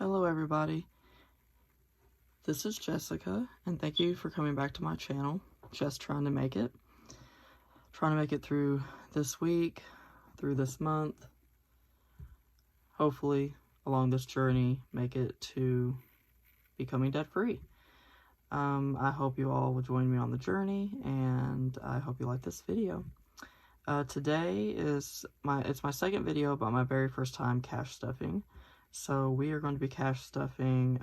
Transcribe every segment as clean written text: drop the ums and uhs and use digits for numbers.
Hello everybody, this is Jessica, and thank you for coming back to my channel. Just trying to make it through this week, through this month, hopefully along this journey make it to becoming debt free. I hope you all will join me on the journey, and I hope you like this video. Today is my second video about my very first time cash stuffing. So we are going to be cash stuffing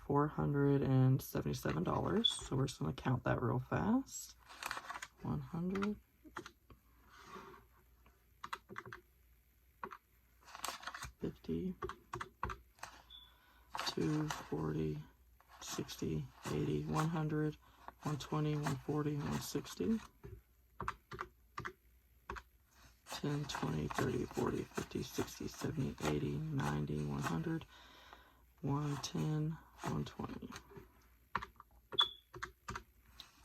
$477. So we're just going to count that real fast. 100, 50, 2, 40, 60, 80, 100, 120, 140, 160. 10, 20, 30, 40, 50, 60, 70, 80, 90, 100, 110, 120.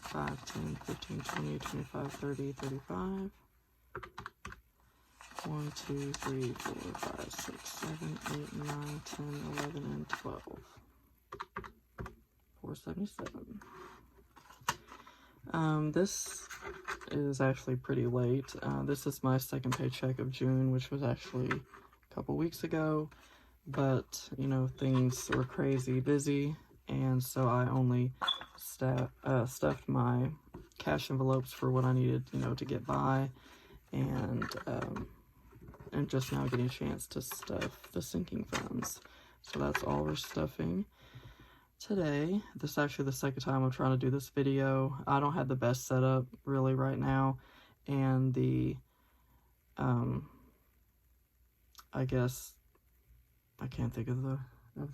5, 10, 15, 20, 25, 30, 35. 1, 2, 3, 4, 5, 6, 7, 8, 9, 10, 11, and 12. 477. This is actually pretty late. This is my second paycheck of June, which was actually a couple weeks ago, but you know, things were crazy busy, and so I only stuffed my cash envelopes for what I needed, you know, to get by, and just now getting a chance to stuff the sinking funds. So that's all we're stuffing today. This is actually the second time I'm trying to do this video. I don't have the best setup really right now, and the I guess I can't think of the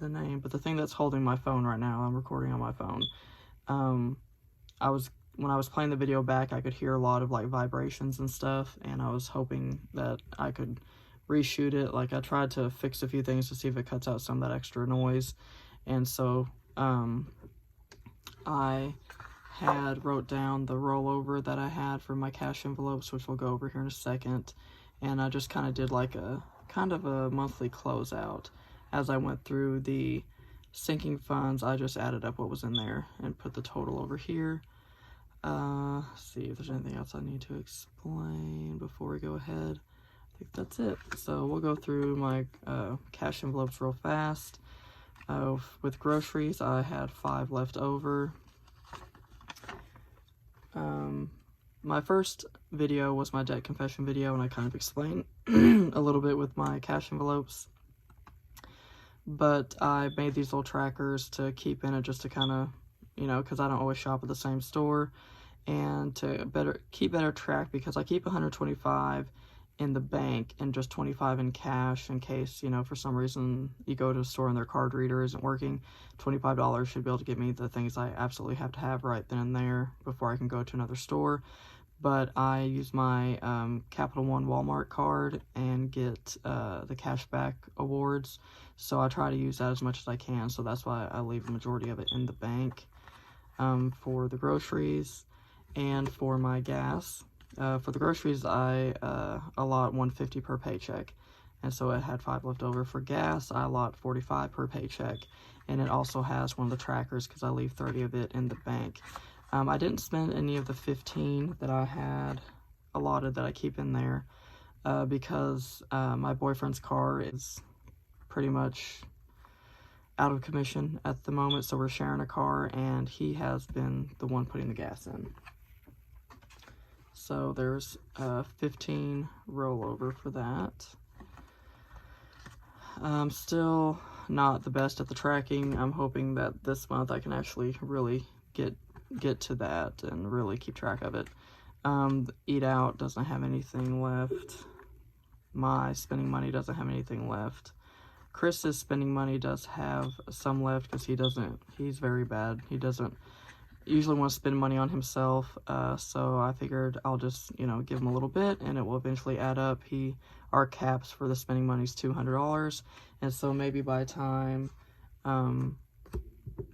name, but the thing that's holding my phone right now, I'm recording on my phone. When I was playing the video back, I could hear a lot of like vibrations and stuff, and I was hoping that I could reshoot it. Like, I tried to fix a few things to see if it cuts out some of that extra noise, and so I had wrote down the rollover that I had for my cash envelopes, which we'll go over here in a second, and I just kind of did like a monthly closeout. As I went through the sinking funds, I just added up what was in there and put the total over here. See if there's anything else I need to explain before we go ahead. I think that's it. So we'll go through my cash envelopes real fast. With groceries, I had 5 left over. My first video was my debt confession video, and I kind of explained a little bit with my cash envelopes. But I made these little trackers to keep in it, just to kind of, you know, because I don't always shop at the same store, and to keep better track, because I keep 125 in the bank and just 25 in cash in case, you know, for some reason you go to a store and their card reader isn't working. $25 should be able to get me the things I absolutely have to have right then and there before I can go to another store. But I use my Capital One Walmart card and get the cashback awards, so I try to use that as much as I can, so that's why I leave the majority of it in the bank. For the groceries and for my gas. For the groceries, I allot $150 per paycheck, and so it had 5 left over. For gas, I allot $45 per paycheck, and it also has one of the trackers because I leave 30 of it in the bank. I didn't spend any of the 15 that I had allotted that I keep in there because my boyfriend's car is pretty much out of commission at the moment, so we're sharing a car, and he has been the one putting the gas in. So there's 15 rollover for that. I'm still not the best at the tracking. I'm hoping that this month I can actually really get to that and really keep track of it. Eat Out doesn't have anything left. My spending money doesn't have anything left. Chris's spending money does have some left because he's very bad. He doesn't usually want to spend money on himself, so I figured I'll just, you know, give him a little bit and it will eventually add up. Our caps for the spending money is $200, and so maybe by the time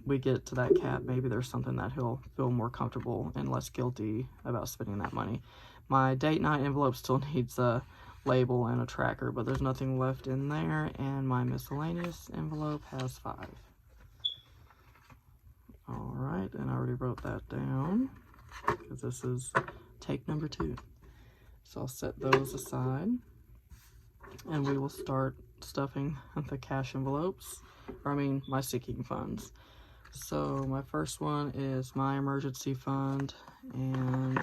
we get to that cap, maybe there's something that he'll feel more comfortable and less guilty about spending that money. My date night envelope still needs label and a tracker, but there's nothing left in there, and my miscellaneous envelope has 5. Alright, and I already wrote that down, because this is take number 2. So I'll set those aside, and we will start stuffing the cash envelopes, or I mean my sinking funds. So my first one is my emergency fund, and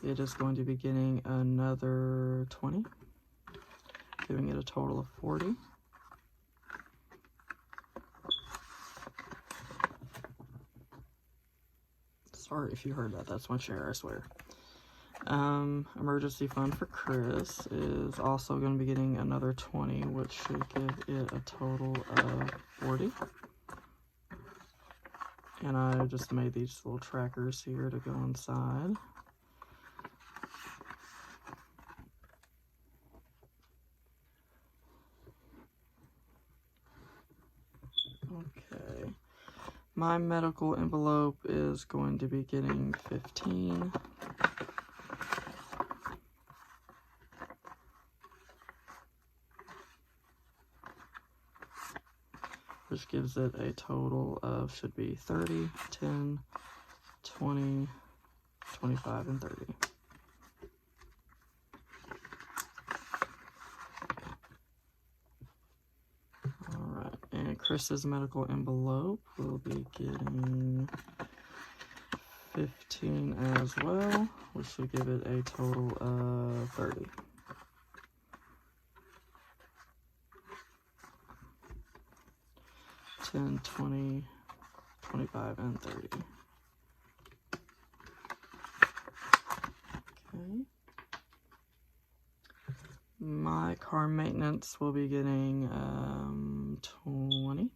it is going to be getting another 20, giving it a total of 40. Sorry if you heard that, that's my chair, I swear. Emergency fund for Chris is also going to be getting another 20, which should give it a total of 40. And I just made these little trackers here to go inside. Okay. My medical envelope is going to be getting 15. Which gives it a total of, should be 30, 10, 20, 25, and 30. Alright, and Chris's medical envelope will be getting 15 as well, which should give it a total of 30. 10, 20, 25, and 30. Okay. My car maintenance will be getting 20.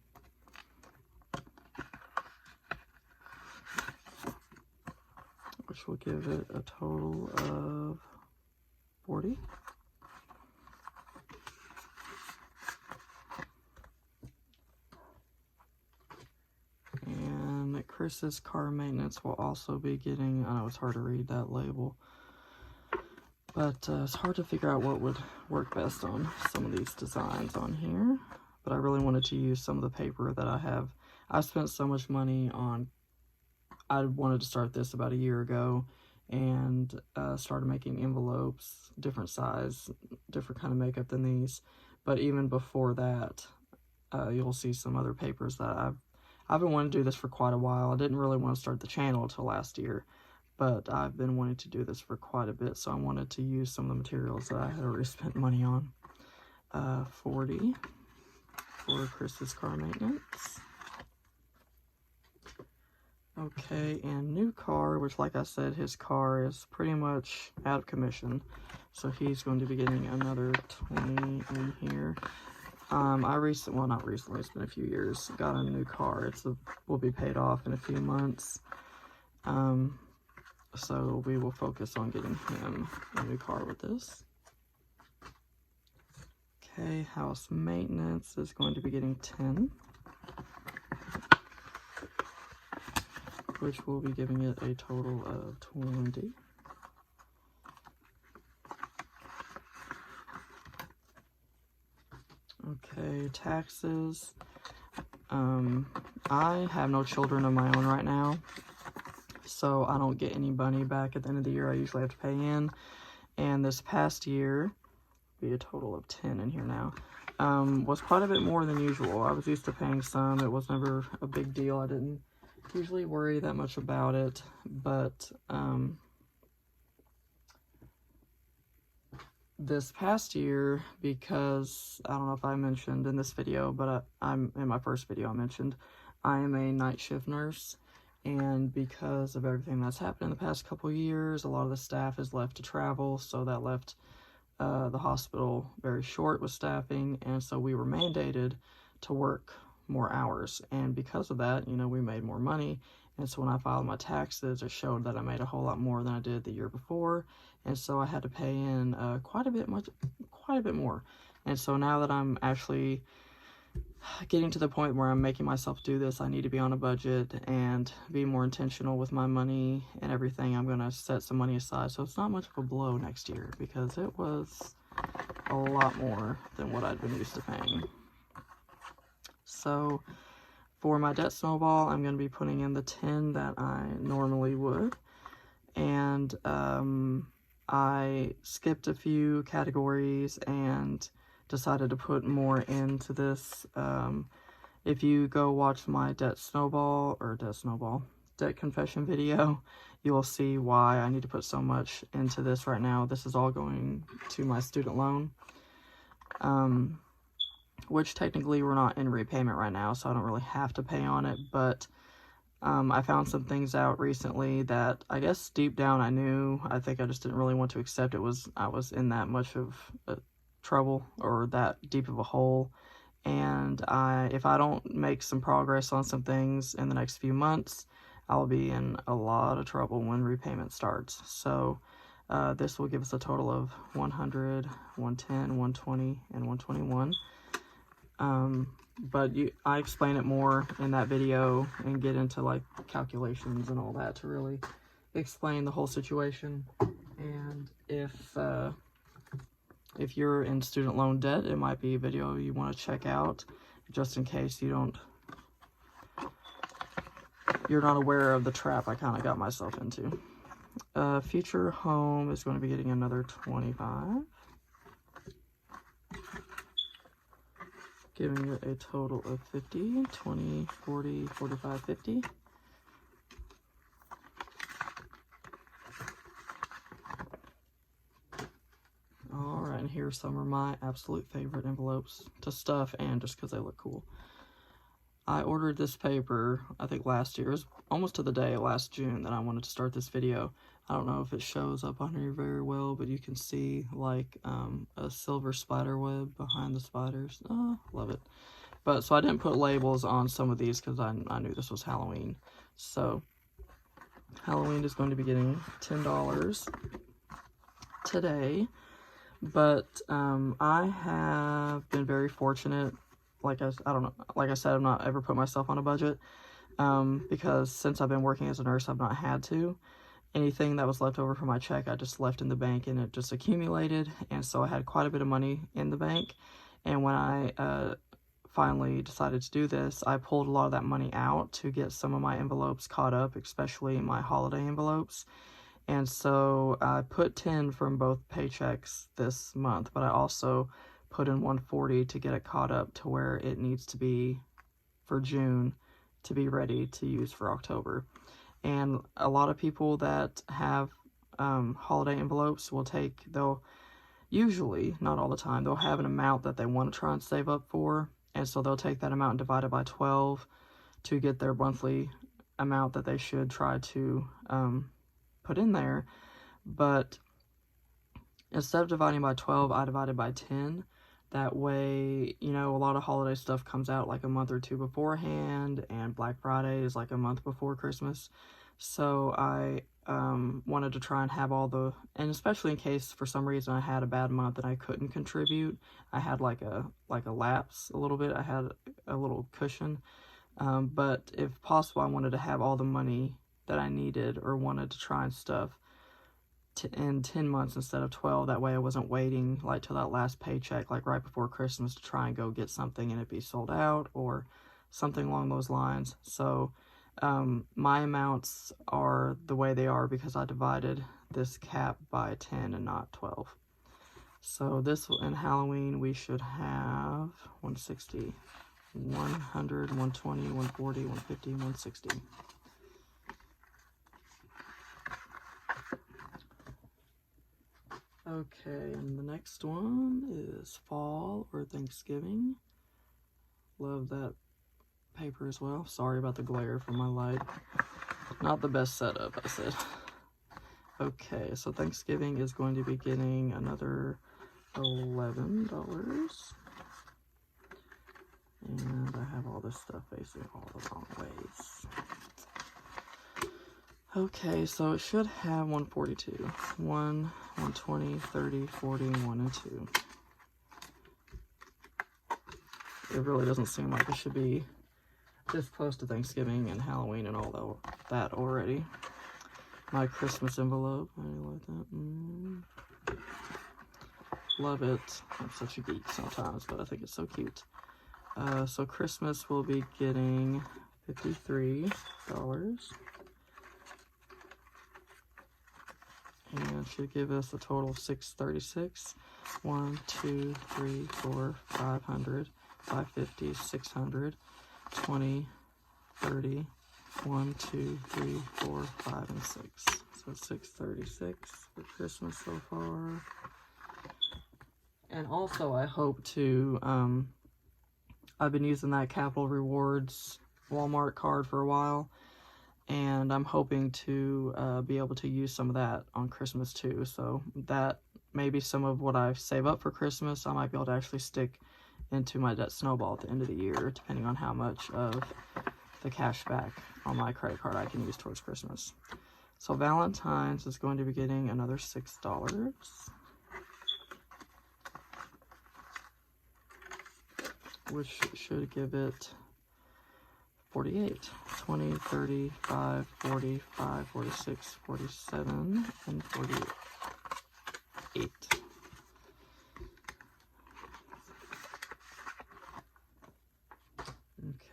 Which will give it a total of 40. Chris's car maintenance will also be getting, I know it's hard to read that label, but it's hard to figure out what would work best on some of these designs on here. But I really wanted to use some of the paper that I have. I spent so much money on, I wanted to start this about a year ago, and started making envelopes, different size, different kind of makeup than these. But even before that, you'll see some other papers that I've been wanting to do this for quite a while. I didn't really want to start the channel until last year, but I've been wanting to do this for quite a bit, so I wanted to use some of the materials that I had already spent money on. 40 for Chris's car maintenance. Okay, and new car, which like I said, his car is pretty much out of commission, so he's going to be getting another 20 in here. Well, not recently, it's been a few years, got a new car. Will be paid off in a few months. So we will focus on getting him a new car with this. Okay, house maintenance is going to be getting 10. Which will be giving it a total of 20. Okay, taxes. I have no children of my own right now, so I don't get any money back at the end of the year. I usually have to pay in, and this past year, be a total of 10 in here now, was quite a bit more than usual. I was used to paying some. It was never a big deal. I didn't usually worry that much about it, but this past year, because I don't know if I mentioned in this video, but I'm in my first video I mentioned I am a night shift nurse, and because of everything that's happened in the past couple years, a lot of the staff has left to travel, so that left the hospital very short with staffing, and so we were mandated to work more hours, and because of that, you know, we made more money. And so when I filed my taxes, it showed that I made a whole lot more than I did the year before, and so I had to pay in quite a bit more. And so now that I'm actually getting to the point where I'm making myself do this, I need to be on a budget and be more intentional with my money and everything. I'm going to set some money aside, so it's not much of a blow next year, because it was a lot more than what I'd been used to paying. So for my debt snowball, I'm going to be putting in the 10 that I normally would. And I skipped a few categories and decided to put more into this. If you go watch my debt confession video, you will see why I need to put so much into this right now. This is all going to my student loan, which technically we're not in repayment right now, so I don't really have to pay on it, but I found some things out recently that I guess deep down I knew. I think I just didn't really want to accept I was in that much of trouble or that deep of a hole. And if I don't make some progress on some things in the next few months, I'll be in a lot of trouble when repayment starts. So this will give us a total of 100, 110, 120, and 121. But I explain it more in that video and get into like calculations and all that to really explain the whole situation. And if you're in student loan debt, it might be a video you want to check out just in case you're not aware of the trap I kind of got myself into. Future home is going to be getting another 25. Giving it a total of 50, 20, 40, 45, 50. Alright, and here's some of my absolute favorite envelopes to stuff and just because they look cool. I ordered this paper, I think last year. It was almost to the day, last June, that I wanted to start this video. I don't know if it shows up on here very well, but you can see like a silver spider web behind the spiders. Oh, love it. But so I didn't put labels on some of these because I knew this was Halloween. So Halloween is going to be getting $10 today. But I have been very fortunate. Like I said, I've not ever put myself on a budget because since I've been working as a nurse, I've not had to. Anything that was left over from my check, I just left in the bank and it just accumulated. And so I had quite a bit of money in the bank. And when I finally decided to do this, I pulled a lot of that money out to get some of my envelopes caught up, especially my holiday envelopes. And so I put 10 from both paychecks this month, but I also put in 140 to get it caught up to where it needs to be for June to be ready to use for October. And a lot of people that have holiday envelopes they'll usually, not all the time, they'll have an amount that they want to try and save up for. And so they'll take that amount and divide it by 12 to get their monthly amount that they should try to put in there. But instead of dividing by 12, I divided by 10. That way, a lot of holiday stuff comes out like a month or two beforehand, and Black Friday is like a month before Christmas. So I wanted to try and have and especially in case for some reason I had a bad month and I couldn't contribute, I had like a lapse a little bit. I had a little cushion. But if possible, I wanted to have all the money that I needed or wanted to try and stuff in 10 months instead of 12. That way I wasn't waiting like till that last paycheck, like right before Christmas, to try and go get something and it be sold out or something along those lines. So my amounts are the way they are because I divided this cap by 10 and not 12. So this in Halloween we should have 160, 100, 120, 140, 150, 160. Okay, and the next one is fall or Thanksgiving. Love that paper as well. Sorry about the glare from my light. Not the best setup, I said. Okay, so Thanksgiving is going to be getting another $11. And I have all this stuff facing all the wrong ways. Okay, so it should have 142. 1, 120, 30, 40, 1, and 2. It really doesn't seem like it should be this close to Thanksgiving and Halloween and all that already. My Christmas envelope, I like that. Love it. I'm such a geek sometimes, but I think it's so cute. So Christmas will be getting $53. And should give us a total of $636. 1, 2, 3, 4, 500, 550, 600, 20, 30, 1, 2, 3, 4, 5, and 6. So 636 for Christmas so far. And also I hope to, I've been using that Capital Rewards Walmart card for a while. And I'm hoping to be able to use some of that on Christmas too. So that maybe some of what I save up for Christmas, I might be able to actually stick into my debt snowball at the end of the year, depending on how much of the cash back on my credit card I can use towards Christmas. So Valentine's is going to be getting another $6, which should give it 48, 20, 35, 45, 46, 47, and 48.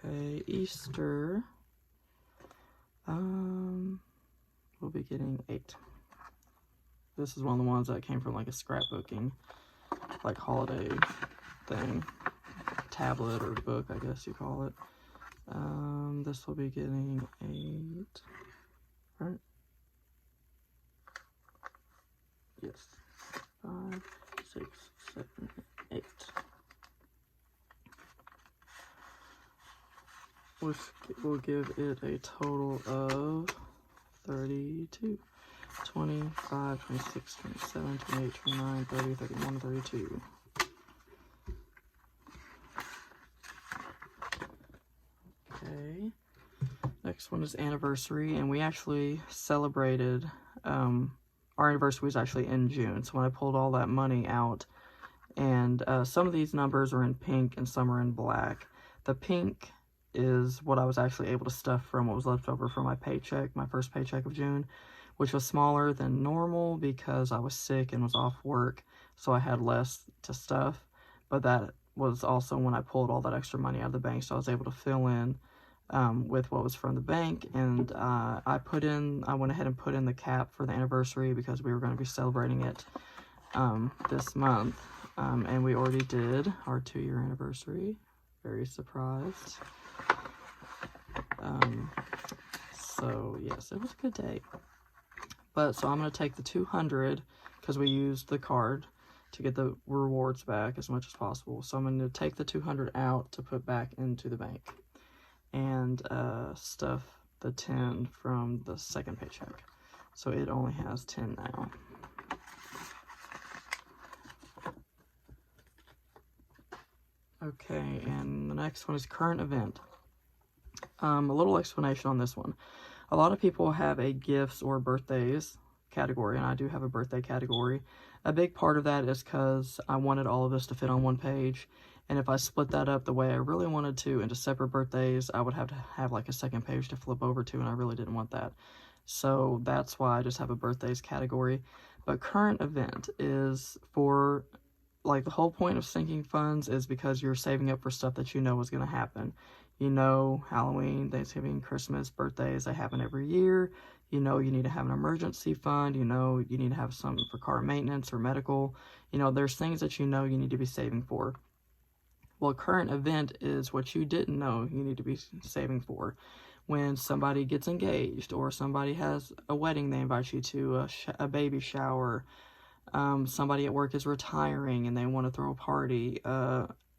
Okay, Easter, we'll be getting 8. This is one of the ones that came from like a scrapbooking, like holiday thing, tablet or book, I guess you call it. This will be getting 8, right? Yes, 5, 6, 7, 8. Which will give it a total of 32. 25, 26, 27, 28, 29, 30, 31, 32. Okay. Next one is anniversary, and we actually celebrated, our anniversary was actually in June. So when I pulled all that money out, and some of these numbers are in pink and some are in black. The pink is what I was actually able to stuff from what was left over from my paycheck, my first paycheck of June, which was smaller than normal because I was sick and was off work, so I had less to stuff. But that was also when I pulled all that extra money out of the bank, so I was able to fill in with what was from the bank. And I went ahead and put in the cap for the anniversary because we were going to be celebrating it this month. And we already did our 2-year anniversary. Very surprised. So yes, it was a good day. But so I'm going to take the 200 because we used the card to get the rewards back as much as possible. So I'm going to take the 200 out to put back into the bank and stuff the 10 from the second paycheck. So it only has 10 now. Okay, and the next one is current event. A little explanation on this one. A lot of people have a gifts or birthdays category, and I do have a birthday category. A big part of that is because I wanted all of this to fit on one page, and if I split that up the way I really wanted to into separate birthdays, I would have to have like a second page to flip over to, and I really didn't want that. So that's why I just have a birthdays category. But current event is for, like, the whole point of sinking funds is because you're saving up for stuff that you know is going to happen. You know, Halloween, Thanksgiving, Christmas, birthdays, they happen every year. You know you need to have an emergency fund. You know you need to have something for car maintenance or medical. You know, there's things that you know you need to be saving for. Well, current event is what you didn't know you need to be saving for. When somebody gets engaged or somebody has a wedding they invite you to, a baby shower, somebody at work is retiring and they want to throw a party,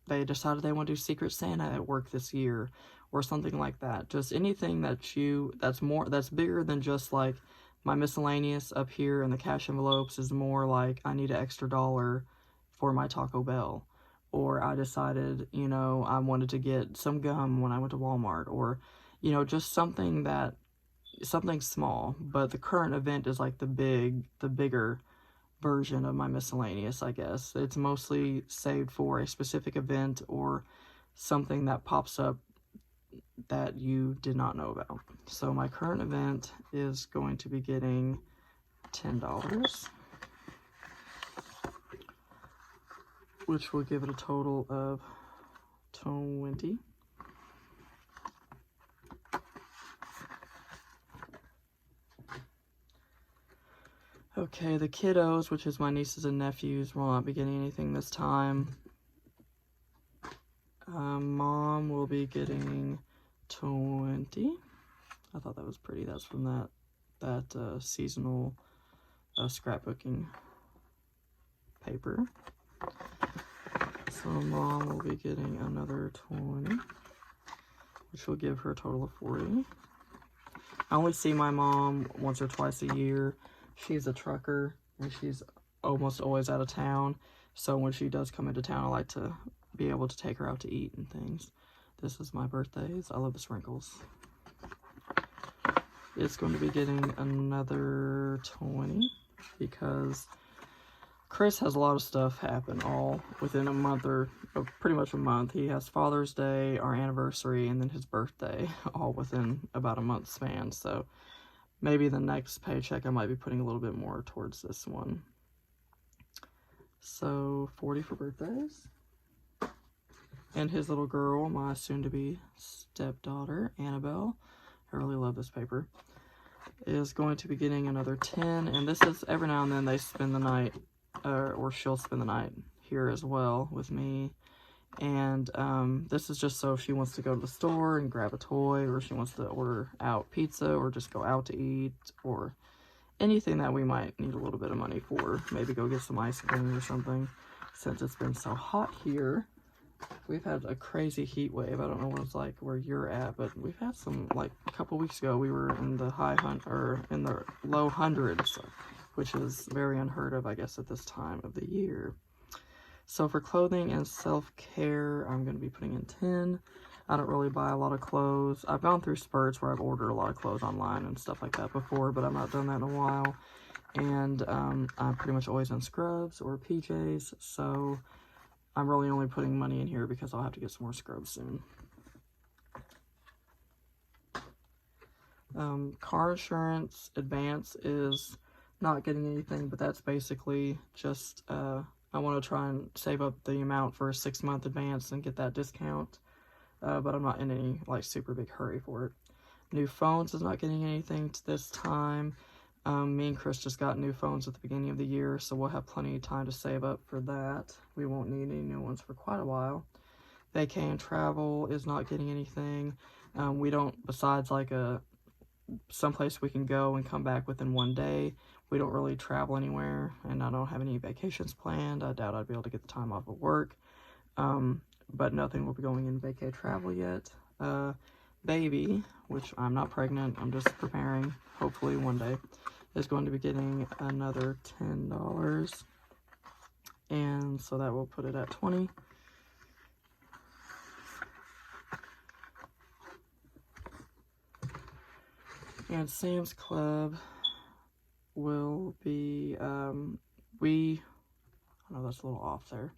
they decided they want to do Secret Santa at work this year, or something like that. Just anything that's bigger than just like my miscellaneous up here in the cash envelopes is more like I need an extra $1 for my Taco Bell, or I decided, you know, I wanted to get some gum when I went to Walmart, or, you know, just something small. But the current event is like the bigger version of my miscellaneous, I guess. It's mostly saved for a specific event or something that pops up that you did not know about. So my current event is going to be getting $10. which will give it a total of 20. Okay, the kiddos, which is my nieces and nephews, will not be getting anything this time. Mom will be getting 20. I thought that was pretty. That's from that seasonal scrapbooking paper. So Mom will be getting another 20, which will give her a total of 40. I only see my mom once or twice a year. She's a trucker, and she's almost always out of town. So when she does come into town, I like to be able to take her out to eat and things. This is my birthdays. I love the sprinkles. It's going to be getting another 20 because Chris has a lot of stuff happen all within a month or pretty much a month. He has Father's Day, our anniversary, and then his birthday all within about a month span. So maybe the next paycheck I might be putting a little bit more towards this one. So 40 for birthdays. And his little girl, my soon-to-be stepdaughter, Annabelle, I really love this paper, is going to be getting another 10. And this is every now and then they spend the night, or she'll spend the night here as well with me. And this is just so if she wants to go to the store and grab a toy, or she wants to order out pizza, or just go out to eat, or anything that we might need a little bit of money for. Maybe go get some ice cream or something. Since it's been so hot here, we've had a crazy heat wave. I don't know what it's like where you're at, but we've had some, like a couple weeks ago, we were in the in the low hundreds, which is very unheard of, I guess, at this time of the year. So for clothing and self-care, I'm going to be putting in 10. I don't really buy a lot of clothes. I've gone through spurts where I've ordered a lot of clothes online and stuff like that before, but I've not done that in a while. And I'm pretty much always in scrubs or PJs, so I'm really only putting money in here because I'll have to get some more scrubs soon. Car insurance advance is not getting anything, but that's basically just, I want to try and save up the amount for a 6-month advance and get that discount, but I'm not in any, like, super big hurry for it. New phones is not getting anything this time. Me and Chris just got new phones at the beginning of the year, so we'll have plenty of time to save up for that. We won't need any new ones for quite a while. Vacay and travel is not getting anything. We don't, besides like someplace we can go and come back within one day, we don't really travel anywhere, and I don't have any vacations planned. I doubt I'd be able to get the time off of work, but nothing will be going in vacay travel yet. Baby, which I'm not pregnant, I'm just preparing, hopefully one day, is going to be getting another $10, and so that will put it at 20. And Sam's Club will be, I know that's a little off there.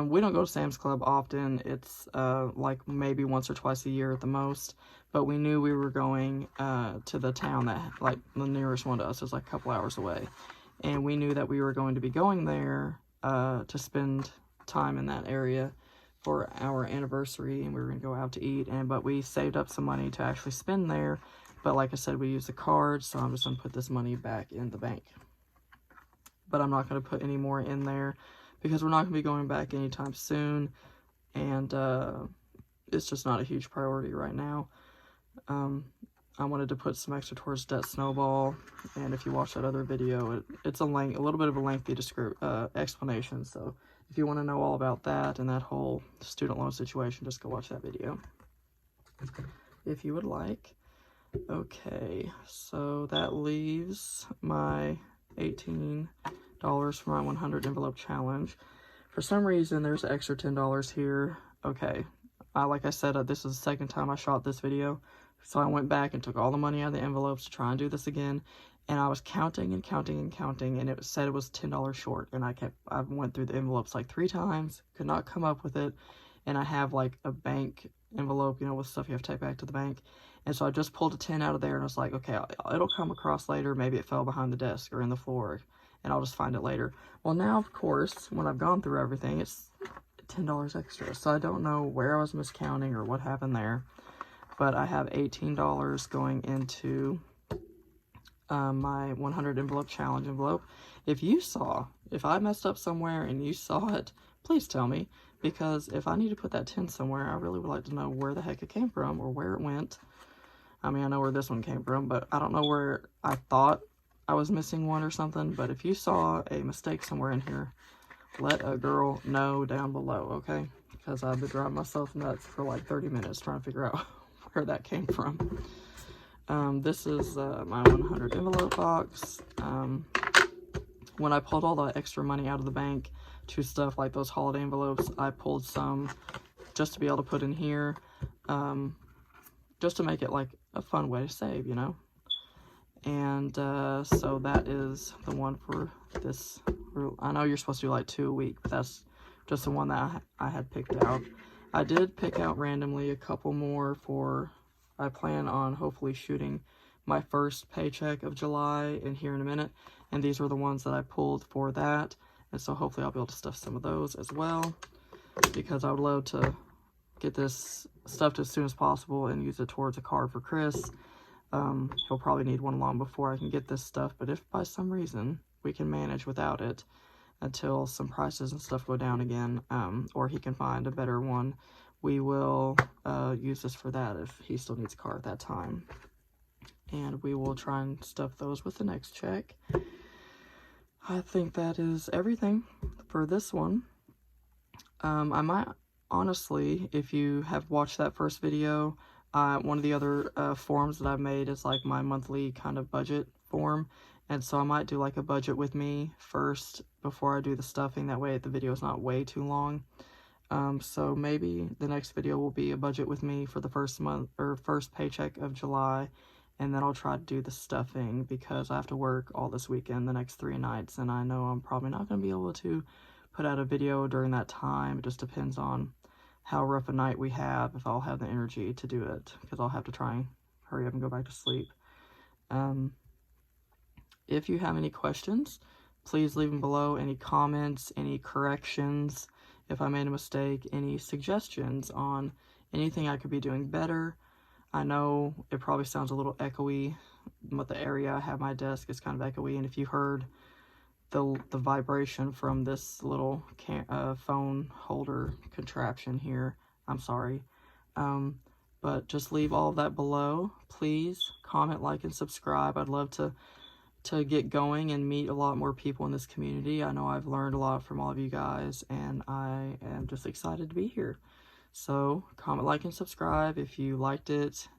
We don't go to Sam's Club often. It's like maybe once or twice a year at the most. But we knew we were going to the town that, like, the nearest one to us is like a couple hours away. And we knew that we were going to be going there to spend time in that area for our anniversary. And we were going to go out to eat. But we saved up some money to actually spend there. But like I said, we used the card. So I'm just going to put this money back in the bank. But I'm not going to put any more in there, because we're not going to be going back anytime soon, and it's just not a huge priority right now. I wanted to put some extra towards debt Snowball, and if you watch that other video, it's a little bit of a lengthy explanation, so if you want to know all about that and that whole student loan situation, just go watch that video, if you would like. Okay, so that leaves my $18 for my 100 envelope challenge. For some reason, there's an extra $10 here. Okay, like I said, this is the second time I shot this video, so I went back and took all the money out of the envelopes to try and do this again, and I was counting and counting and counting, and it said it was $10 short, and I went through the envelopes like 3 times, could not come up with it, and I have like a bank envelope, you know, with stuff you have to take back to the bank. And so I just pulled a 10 out of there, and I was like, okay, it'll come across later. Maybe it fell behind the desk or in the floor. and I'll just find it later. Well, now, of course, when I've gone through everything, it's $10 extra. So I don't know where I was miscounting or what happened there. But I have $18 going into my 100 envelope challenge envelope. If I messed up somewhere and you saw it, please tell me. Because if I need to put that 10 somewhere, I really would like to know where the heck it came from or where it went. I mean, I know where this one came from, but I don't know where I thought I was missing one or something. But if you saw a mistake somewhere in here, let a girl know down below, okay? Because I've been driving myself nuts for like 30 minutes trying to figure out where that came from. This is my 100 envelope box. When I pulled all the extra money out of the bank to stuff like those holiday envelopes, I pulled some just to be able to put in here, just to make it like a fun way to save, you know. And so that is the one for this. I know you're supposed to do like 2 a week, but that's just the one that I had picked out. I did pick out randomly a couple more for, I plan on hopefully shooting my first paycheck of July in here in a minute. And these were the ones that I pulled for that. And so hopefully I'll be able to stuff some of those as well, because I would love to get this stuffed as soon as possible and use it towards a card for Chris. He'll probably need one long before I can get this stuff, but if by some reason we can manage without it until some prices and stuff go down again, or he can find a better one, we will use this for that if he still needs a car at that time. And we will try and stuff those with the next check. I think that is everything for this one. I might, honestly, if you have watched that first video, one of the other forms that I've made is like my monthly kind of budget form. And so I might do like a budget with me first before I do the stuffing. That way the video is not way too long. So maybe the next video will be a budget with me for the first month or first paycheck of July. And then I'll try to do the stuffing because I have to work all this weekend, the next 3 nights. And I know I'm probably not going to be able to put out a video during that time. It just depends on how rough a night we have, if I'll have the energy to do it, because I'll have to try and hurry up and go back to sleep. If you have any questions, please leave them below. Any comments, any corrections, if I made a mistake, any suggestions on anything I could be doing better. I know it probably sounds a little echoey, but the area I have my desk is kind of echoey, and if you heard the vibration from this little phone holder contraption here, I'm sorry. But just leave all of that below. Please comment, like, and subscribe. I'd love to get going and meet a lot more people in this community. I know I've learned a lot from all of you guys, and I am just excited to be here. So comment, like, and subscribe if you liked it,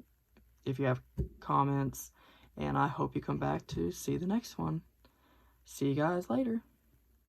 if you have comments, and I hope you come back to see the next one. See you guys later.